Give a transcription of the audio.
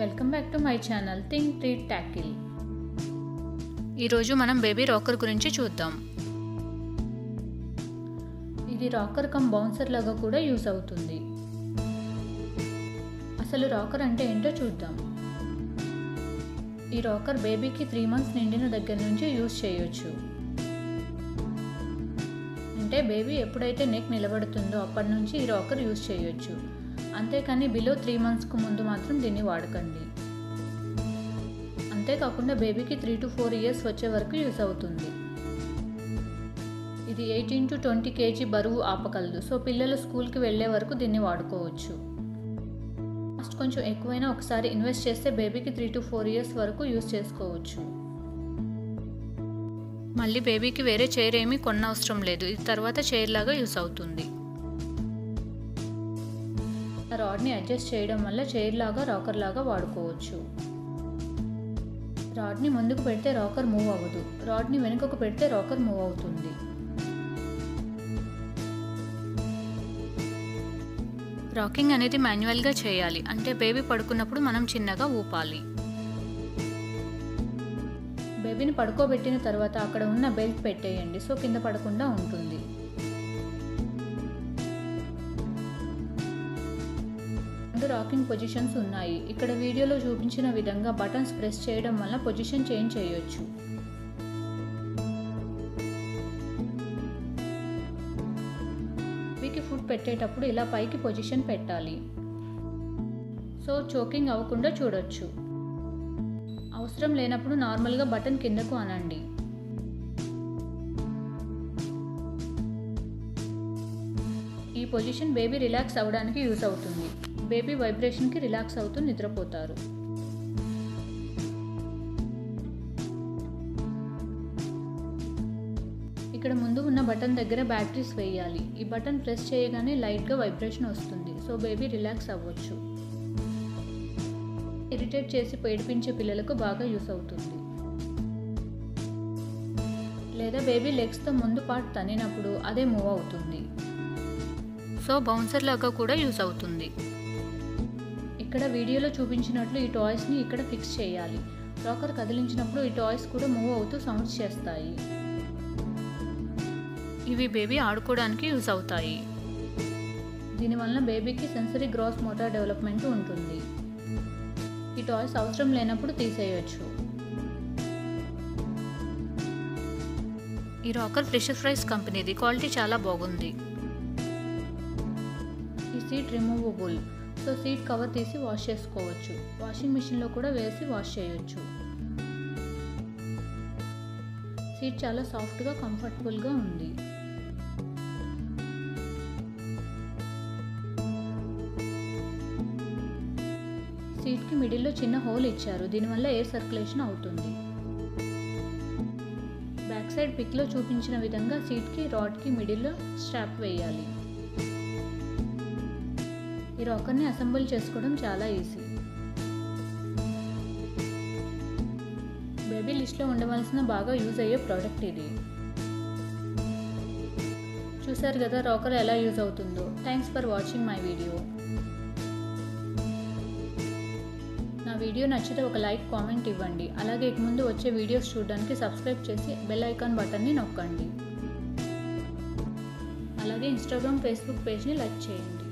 Welcome back to my channel think treat tackle. ఈరోజు మనం baby rocker గురించి చూద్దాం. ఇది రాకర్ కమ్ బౌన్సర్ లాగా కూడా యూజ్ అవుతుంది. అసలు రాకర్ అంటే ఏంటో చూద్దాం. ఈ రాకర్ బేబీకి 3 months నిండిన దగ్గర నుంచి యూజ్ చేయొచ్చు. అంటే బేబీ ఎప్పుడైతే నెక్ నిలబడుతుందో అప్పటి నుంచి ఈ రాకర్ యూజ్ చేయొచ్చు. అంతేకాని బిలో 3 monthsకు ముందు మాత్రం దీన్ని వాడకండి. అంతేకాకుండా బేబీకి 3 to 4 years వచ్చే వరకు యూజ్ అవుతుంది. ఇది 18 to 20 kg బరువు ఆపగలదు. సో పిల్లలు స్కూల్కి వెళ్ళే వరకు దీన్ని వాడుకోవచ్చు. కాస్ట్ కొంచెం ఎక్కువైనా ఒకసారి ఇన్వెస్ట్ చేస్తే బేబీకి 3 to 4 years వరకు యూజ్ చేసుకోవచ్చు. మళ్ళీ బేబీకి వేరే చైర్ ఏమీ కొనవసరం లేదు. ఇది తర్వాత చైర్ లాగా యూజ్ అవుతుంది. రాడ్ని అడ్జస్ట్ చేయడం వల్ల చైర్ లాగా రాకర్ లాగా వాడుకోవచ్చు. రాడ్ని ముందుకు పెడితే రాకర్ మూవ్ అవ్వదు. రాడ్ని వెనుకకు పెడితే రాకర్ మూవ్ అవుతుంది. రాకింగ్ అనేది మాన్యువల్గా చేయాలి. అంటే బేబీ పడుకున్నప్పుడు మనం చిన్నగా ఊపాలి. బేబీని పడుకోబెట్టిన తర్వాత అక్కడ ఉన్న బెల్ట్ పెట్టేయండి. సో కింద పడకుండా ఉంటుంది. రాకింగ్ పొజిషన్స్ ఉన్నాయి. ఇక్కడ వీడియోలో చూపించిన విధంగా బటన్స్ ప్రెస్ చేయడం వల్ల పొజిషన్ చేంజ్ చేయొచ్చు. బేబీకి ఫుడ్ పెట్టేటప్పుడు ఇలా పైకి పొజిషన్ పెట్టాలి. సో చోకింగ్ అవ్వకుండా చూడొచ్చు. అవసరం లేనప్పుడు నార్మల్గా బటన్ కిందకు అనండి. ఈ పొజిషన్ బేబీ రిలాక్స్ అవ్వడానికి యూజ్ అవుతుంది. బేబీ వైబ్రేషన్కి రిలాక్స్ అవుతూ నిద్రపోతారు. ఇక్కడ ముందు ఉన్న బటన్ దగ్గర బ్యాటరీస్ వేయాలి. ఈ బటన్ ప్రెస్ చేయగానే లైట్గా వైబ్రేషన్ వస్తుంది. సో బేబీ రిలాక్స్ అవ్వచ్చు. ఇరిటేట్ చేసి ఏడిపించే పిల్లలకు బాగా యూస్ అవుతుంది. లేదా బేబీ లెగ్స్తో ముందు పార్ట్ తన్నినప్పుడు అదే మూవ్ అవుతుంది. సో బౌన్సర్ లాగా కూడా యూస్ అవుతుంది. ఇక్కడ వీడియోలో చూపించినట్లు ఈ టాయ్స్ని ఇక్కడ ఫిక్స్ చేయాలి. రాకర్ కదిలించినప్పుడు ఈ టాయ్స్ కూడా మూవ్ అవుతూ సౌండ్స్ చేస్తాయి. ఇవి బేబీ ఆడుకోవడానికి యూజ్ అవుతాయి. దీనివల్ల బేబీకి సెన్సరీ గ్రాస్ మోటార్ డెవలప్మెంట్ ఉంటుంది. ఈ టాయ్స్ అవసరం లేనప్పుడు తీసేయచ్చు. ఈ రాకర్ ఫిషర్ ఫ్రైస్ కంపెనీది. క్వాలిటీ చాలా బాగుంది. ఈ seat removable. So seat cover తీసి వాష్ చేసుకోవచ్చు. వాషింగ్ మిషన్లో కూడా వేసి వాష్ చేయొచ్చు. సీట్ చాలా సాఫ్ట్గా కంఫర్టబుల్గా ఉంది. సీట్కి మిడిల్లో చిన్న హోల్ ఇచ్చారు. దీనివల్ల ఎయిర్ సర్క్యులేషన్ అవుతుంది. బ్యాక్ సైడ్ పిక్లో చూపించిన విధంగా సీట్కి రాడ్కి మిడిల్లో స్ట్రాప్ వేయాలి. ఈ రాకర్ని అసెంబుల్ చేసుకోవడం చాలా ఈజీ. బేబీ లిస్ట్లో ఉండవలసిన బాగా యూజ్ అయ్యే ప్రోడక్ట్ ఇది. చూసారు కదా రాకర్ ఎలా యూజ్ అవుతుందో. Thanks for watching my video. నా వీడియో నచ్చితే ఒక లైక్, కామెంట్ ఇవ్వండి. అలాగే ఇక ముందు వచ్చే వీడియోస్ చూడడానికి సబ్స్క్రైబ్ చేసి బెల్ ఐకాన్ బటన్ని నొక్కండి. అలాగే ఇన్స్టాగ్రామ్, ఫేస్బుక్ పేజ్ని లైక్ చేయండి.